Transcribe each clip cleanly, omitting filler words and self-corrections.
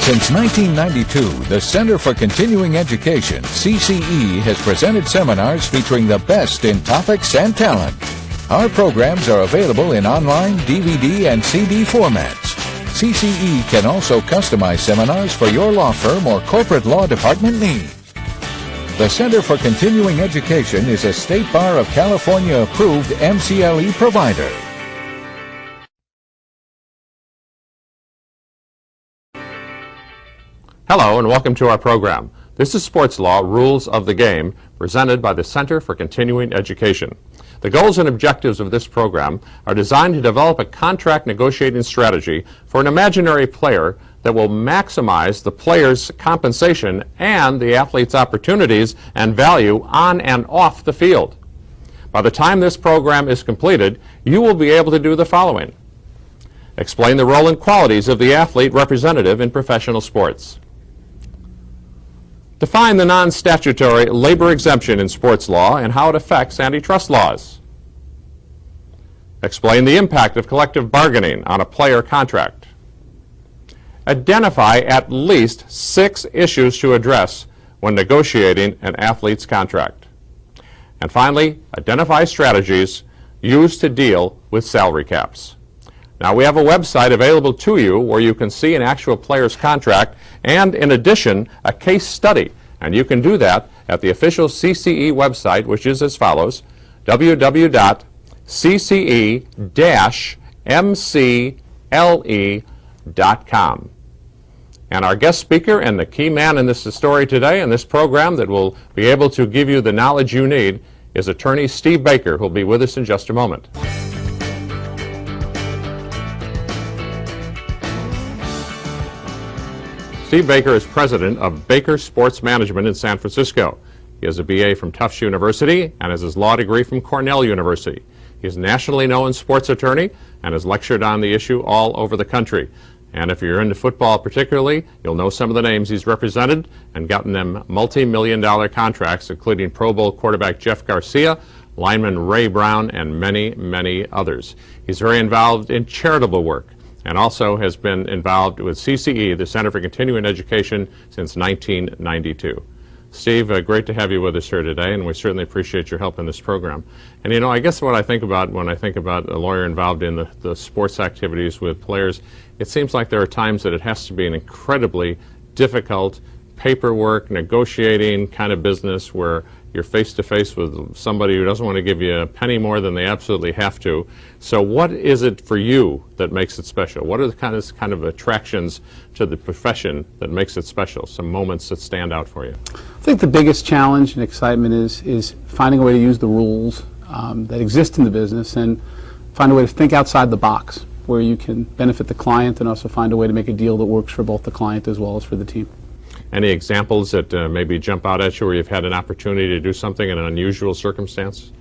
Since 1992, the Center for Continuing Education, CCE, has presented seminars featuring the best in topics and talent. Our programs are available in online, DVD, and CD formats. CCE can also customize seminars for your law firm or corporate law department needs. The Center for Continuing Education is a State Bar of California approved MCLE provider. Hello and welcome to our program. This is Sports Law Rules of the Game, presented by the Center for Continuing Education. The goals and objectives of this program are designed to develop a contract negotiating strategy for an imaginary player that will maximize the player's compensation and the athlete's opportunities and value on and off the field. By the time this program is completed, you will be able to do the following. Explain the role and qualities of the athlete representative in professional sports. Define the non-statutory labor exemption in sports law and how it affects antitrust laws. Explain the impact of collective bargaining on a player contract. Identify at least 6 issues to address when negotiating an athlete's contract. And finally, identify strategies used to deal with salary caps. Now, we have a website available to you where you can see an actual player's contract and, in addition, a case study. And you can do that at the official CCE website, which is as follows, www.cce-mcle.com. And our guest speaker and the key man in this story today in this program that will be able to give you the knowledge you need is attorney Steve Baker, who will be with us in just a moment. Steve Baker is president of Baker Sports Management in San Francisco. He has a BA from Tufts University and has his law degree from Cornell University. He is a nationally known sports attorney and has lectured on the issue all over the country. And if you're into football particularly, you'll know some of the names he's represented and gotten them multi-million-dollar contracts, including Pro Bowl quarterback Jeff Garcia, lineman Ray Brown, and many, many others. He's very involved in charitable work and also has been involved with CCE, the Center for Continuing Education, since 1992. Steve, great to have you with us here today, and we certainly appreciate your help in this program. And you know, I guess what I think about when I think about a lawyer involved in the sports activities with players, it seems like there are times that it has to be an incredibly difficult paperwork, negotiating kind of business where you're face-to-face with somebody who doesn't want to give you a penny more than they absolutely have to. So what is it for you that makes it special? What are the kind of attractions to the profession that makes it special? Some moments that stand out for you? I think the biggest challenge and excitement is finding a way to use the rules that exist in the business and find a way to think outside the box where you can benefit the client and also find a way to make a deal that works for both the client as well as for the team. Any examples that maybe jump out at you where you've had an opportunity to do something in an unusual circumstance?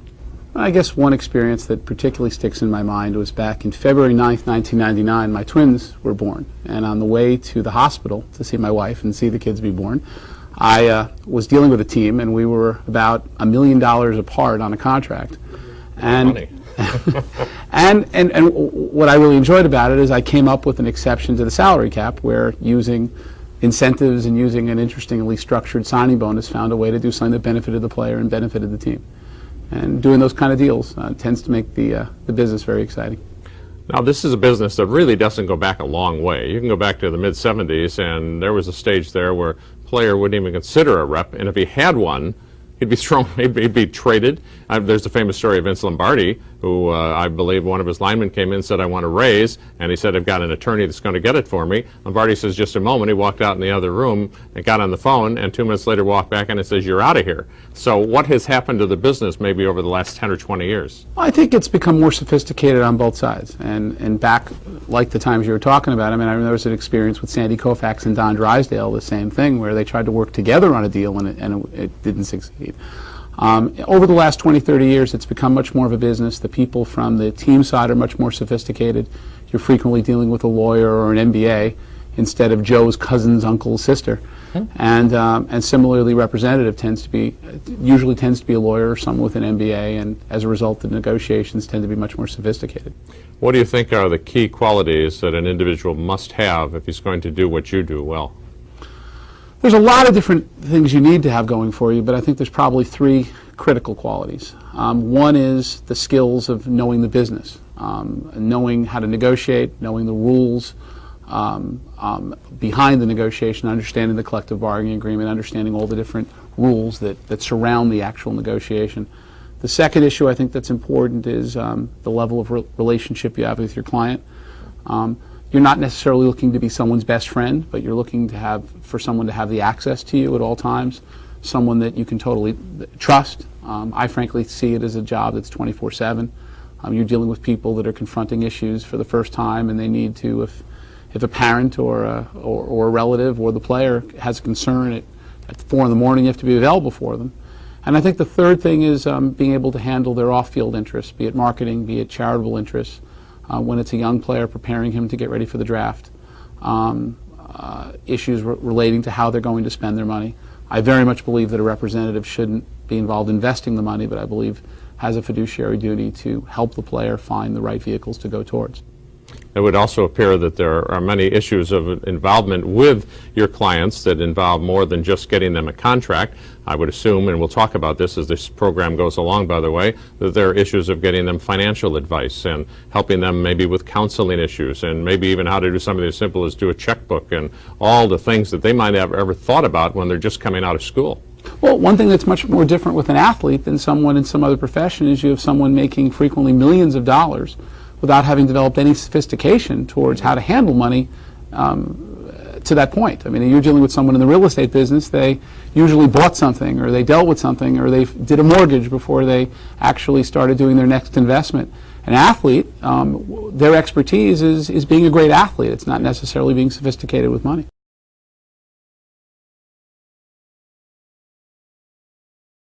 I guess one experience that particularly sticks in my mind was back in February 9th, 1999. My twins were born, and on the way to the hospital to see my wife and see the kids be born, I was dealing with a team, and we were about $1 million apart on a contract. And and what I really enjoyed about it is I came up with an exception to the salary cap where using incentives and using an interestingly structured signing bonus found a way to do something that benefited the player and benefited the team. And doing those kind of deals tends to make the business very exciting. Now, this is a business that really doesn't go back a long way. You can go back to the mid-'70s, and there was a stage there where a player wouldn't even consider a rep, and if he had one, he'd be thrown, he'd be traded. There's the famous story of Vince Lombardi, who I believe one of his linemen came in and said, I want a raise, and he said, I've got an attorney that's going to get it for me. Lombardi says, just a moment. He walked out in the other room and got on the phone, and 2 minutes later walked back in and says, you're out of here. So what has happened to the business maybe over the last 10 or 20 years? Well, I think it's become more sophisticated on both sides. And back, like the times you were talking about, I mean, there was an experience with Sandy Koufax and Don Drysdale, the same thing, where they tried to work together on a deal and it didn't succeed. Over the last 20, 30 years, it's become much more of a business. The people from the team side are much more sophisticated. You're frequently dealing with a lawyer or an MBA. instead of Joe's cousin's uncle's sister. And similarly, representative usually tends to be a lawyer or someone with an MBA, and as a result, the negotiations tend to be much more sophisticated. What do you think are the key qualities that an individual must have if he's going to do what you do well? There's a lot of different things you need to have going for you, but I think there's probably three critical qualities. One is the skills of knowing the business, knowing how to negotiate, knowing the rules behind the negotiation, understanding the collective bargaining agreement, understanding all the different rules that surround the actual negotiation. The second issue I think that's important is the level of relationship you have with your client. You're not necessarily looking to be someone's best friend, but you're looking for someone to have the access to you at all times, someone that you can totally trust. I frankly see it as a job that's 24/7. You're dealing with people that are confronting issues for the first time, and they need to, if a parent or a relative or the player has a concern at 4 in the morning, you have to be available for them. And I think the third thing is being able to handle their off-field interests, be it marketing, be it charitable interests, when it's a young player, preparing him to get ready for the draft, issues relating to how they're going to spend their money. I very much believe that a representative shouldn't be involved investing the money, but I believe has a fiduciary duty to help the player find the right vehicles to go towards. It would also appear that there are many issues of involvement with your clients that involve more than just getting them a contract. I would assume, and we'll talk about this as this program goes along, by the way, that there are issues of getting them financial advice and helping them maybe with counseling issues and maybe even how to do something as simple as do a checkbook and all the things that they might have ever thought about when they're just coming out of school. Well, one thing that's much more different with an athlete than someone in some other profession is you have someone making frequently millions of dollars without having developed any sophistication towards how to handle money to that point. I mean, you're dealing with someone in the real estate business. They usually bought something, or they dealt with something, or they did a mortgage before they actually started doing their next investment. An athlete, their expertise is being a great athlete. It's not necessarily being sophisticated with money.